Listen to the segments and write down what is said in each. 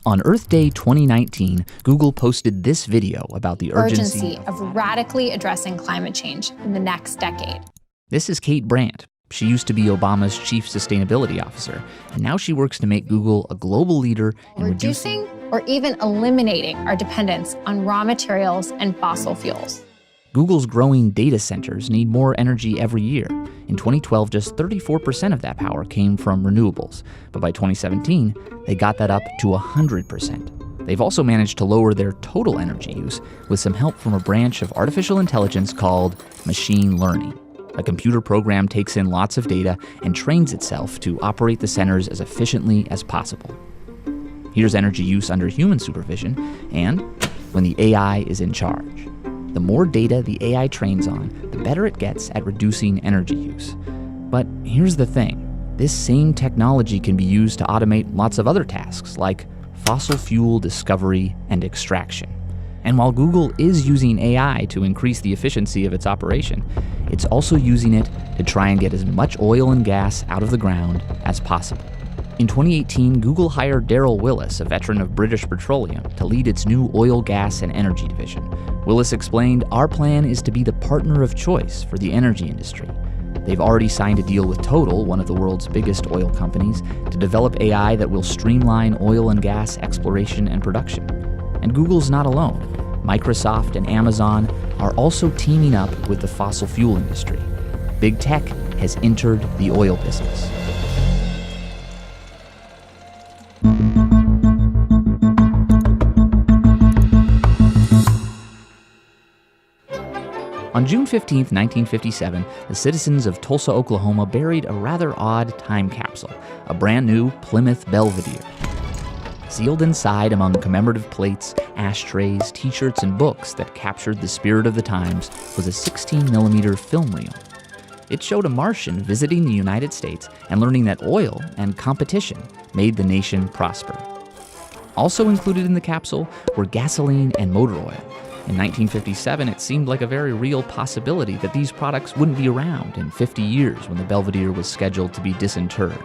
On Earth Day 2019, Google posted this video about the urgency of radically addressing climate change in the next decade. This is Kate Brandt. She used to be Obama's chief sustainability officer, and now she works to make Google a global leader in reducing or even eliminating our dependence on raw materials and fossil fuels. Google's growing data centers need more energy every year. In 2012, just 34% of that power came from renewables. But by 2017, they got that up to 100%. They've also managed to lower their total energy use with some help from a branch of artificial intelligence called machine learning. A computer program takes in lots of data and trains itself to operate the centers as efficiently as possible. Here's energy use under human supervision and when the AI is in charge. The more data the AI trains on, the better it gets at reducing energy use. But here's the thing. This same technology can be used to automate lots of other tasks like fossil fuel discovery and extraction. And while Google is using AI to increase the efficiency of its operation, it's also using it to try and get as much oil and gas out of the ground as possible. In 2018, Google hired Darryl Willis, a veteran of British Petroleum, to lead its new oil, gas, and energy division. Willis explained, "Our plan is to be the partner of choice for the energy industry." They've already signed a deal with Total, one of the world's biggest oil companies, to develop AI that will streamline oil and gas exploration and production. And Google's not alone. Microsoft and Amazon are also teaming up with the fossil fuel industry. Big tech has entered the oil business. On June 15, 1957, the citizens of Tulsa, Oklahoma buried a rather odd time capsule, a brand new Plymouth Belvedere. Sealed inside among commemorative plates, ashtrays, t-shirts, and books that captured the spirit of the times was a 16mm film reel. It showed a Martian visiting the United States and learning that oil and competition made the nation prosper. Also included in the capsule were gasoline and motor oil. In 1957, it seemed like a very real possibility that these products wouldn't be around in 50 years when the Belvedere was scheduled to be disinterred.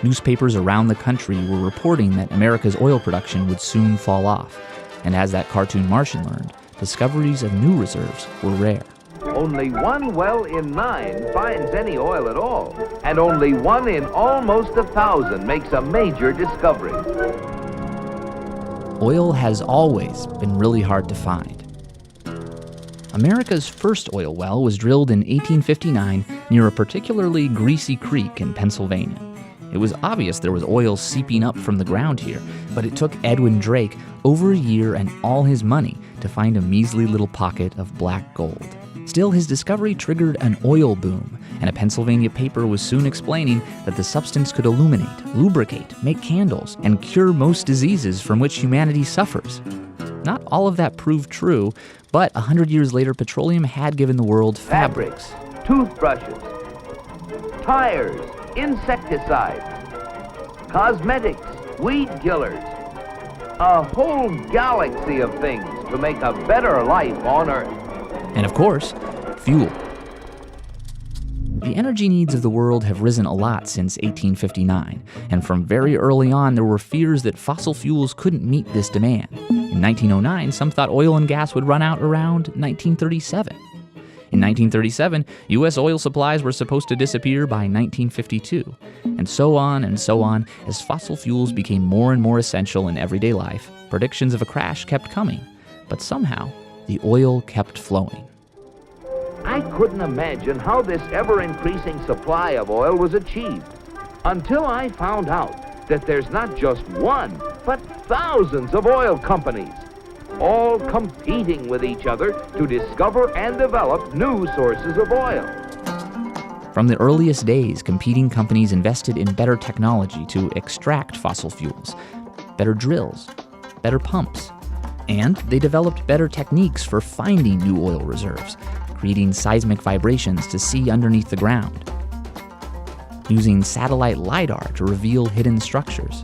Newspapers around the country were reporting that America's oil production would soon fall off. And as that cartoon Martian learned, discoveries of new reserves were rare. Only 1 well in 9 finds any oil at all, and only 1 in almost 1,000 makes a major discovery. Oil has always been really hard to find. America's first oil well was drilled in 1859 near a particularly greasy creek in Pennsylvania. It was obvious there was oil seeping up from the ground here, but it took Edwin Drake over a year and all his money to find a measly little pocket of black gold. Still, his discovery triggered an oil boom, and a Pennsylvania paper was soon explaining that the substance could illuminate, lubricate, make candles, and cure most diseases from which humanity suffers. Not all of that proved true, but 100 years later, petroleum had given the world fabrics, toothbrushes, tires, insecticides, cosmetics, weed killers, a whole galaxy of things to make a better life on Earth. And of course, fuel. The energy needs of the world have risen a lot since 1859, and from very early on there were fears that fossil fuels couldn't meet this demand. In 1909, some thought oil and gas would run out around 1937. In 1937, U.S. oil supplies were supposed to disappear by 1952, and so on as fossil fuels became more and more essential in everyday life. Predictions of a crash kept coming, but somehow the oil kept flowing. I couldn't imagine how this ever-increasing supply of oil was achieved until I found out that there's not just one, but thousands of oil companies, all competing with each other to discover and develop new sources of oil. From the earliest days, competing companies invested in better technology to extract fossil fuels, better drills, better pumps, and they developed better techniques for finding new oil reserves, creating seismic vibrations to see underneath the ground, using satellite LiDAR to reveal hidden structures,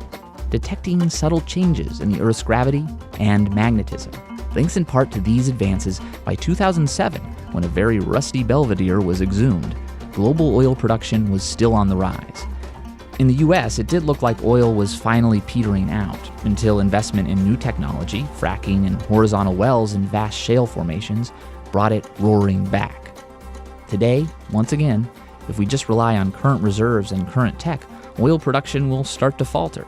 detecting subtle changes in the Earth's gravity and magnetism. Thanks in part to these advances, by 2007, when a very rusty Belvedere was exhumed, global oil production was still on the rise. In the US, it did look like oil was finally petering out until investment in new technology, fracking and horizontal wells in vast shale formations, brought it roaring back. Today, once again, if we just rely on current reserves and current tech, oil production will start to falter.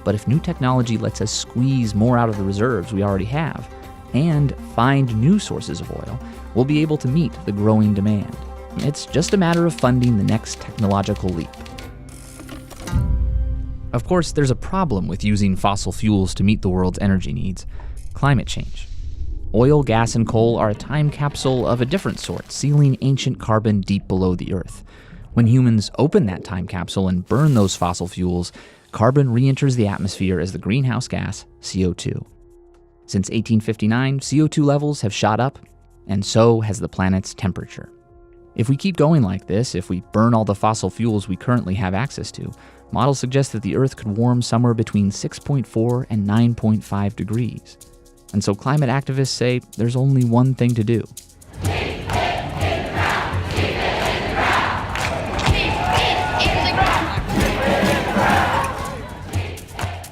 But if new technology lets us squeeze more out of the reserves we already have and find new sources of oil, we'll be able to meet the growing demand. It's just a matter of funding the next technological leap. Of course, there's a problem with using fossil fuels to meet the world's energy needs: climate change. Oil, gas, and coal are a time capsule of a different sort, sealing ancient carbon deep below the Earth. When humans open that time capsule and burn those fossil fuels, carbon re-enters the atmosphere as the greenhouse gas, CO2. Since 1859, CO2 levels have shot up, and so has the planet's temperature. If we keep going like this, if we burn all the fossil fuels we currently have access to, models suggest that the Earth could warm somewhere between 6.4 and 9.5 degrees. And so climate activists say there's only one thing to do.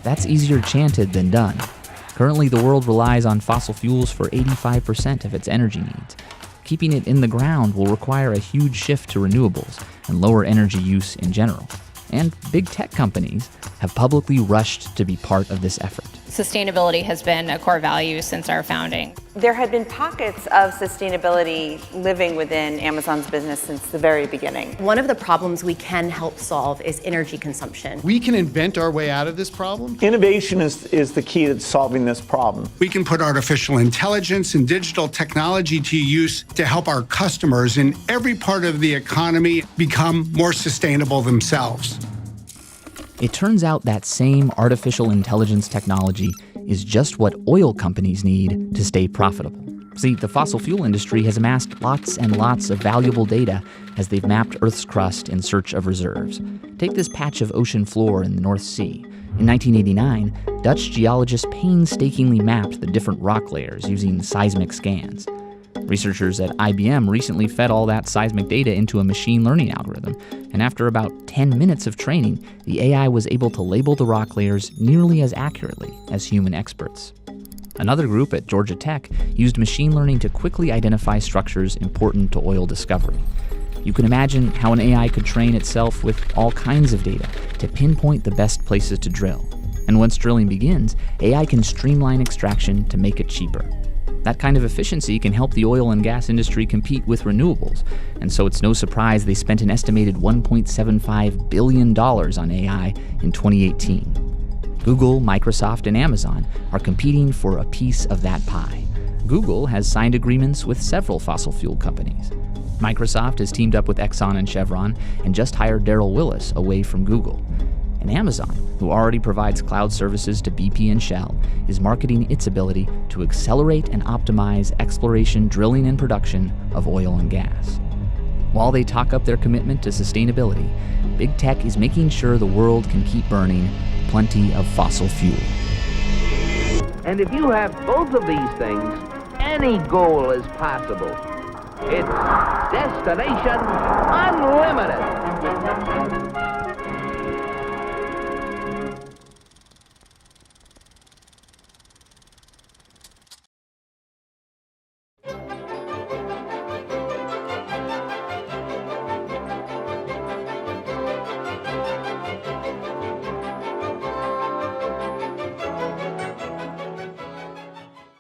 That's easier chanted than done. Currently, the world relies on fossil fuels for 85% of its energy needs. Keeping it in the ground will require a huge shift to renewables and lower energy use in general. And big tech companies have publicly rushed to be part of this effort. Sustainability has been a core value since our founding. There had been pockets of sustainability living within Amazon's business since the very beginning. One of the problems we can help solve is energy consumption. We can invent our way out of this problem. Innovation is the key to solving this problem. We can put artificial intelligence and digital technology to use to help our customers in every part of the economy become more sustainable themselves. It turns out that same artificial intelligence technology is just what oil companies need to stay profitable. See, the fossil fuel industry has amassed lots and lots of valuable data as they've mapped Earth's crust in search of reserves. Take this patch of ocean floor in the North Sea. In 1989, Dutch geologists painstakingly mapped the different rock layers using seismic scans. Researchers at IBM recently fed all that seismic data into a machine learning algorithm, and after about 10 minutes of training, the AI was able to label the rock layers nearly as accurately as human experts. Another group at Georgia Tech used machine learning to quickly identify structures important to oil discovery. You can imagine how an AI could train itself with all kinds of data to pinpoint the best places to drill. And once drilling begins, AI can streamline extraction to make it cheaper. That kind of efficiency can help the oil and gas industry compete with renewables, and so it's no surprise they spent an estimated $1.75 billion on AI in 2018. Google, Microsoft, and Amazon are competing for a piece of that pie. Google has signed agreements with several fossil fuel companies. Microsoft has teamed up with Exxon and Chevron and just hired Darrell Willis away from Google. And Amazon, who already provides cloud services to BP and Shell, is marketing its ability to accelerate and optimize exploration, drilling, and production of oil and gas. While they talk up their commitment to sustainability, big tech is making sure the world can keep burning plenty of fossil fuel. And if you have both of these things, any goal is possible. It's Destination Unlimited.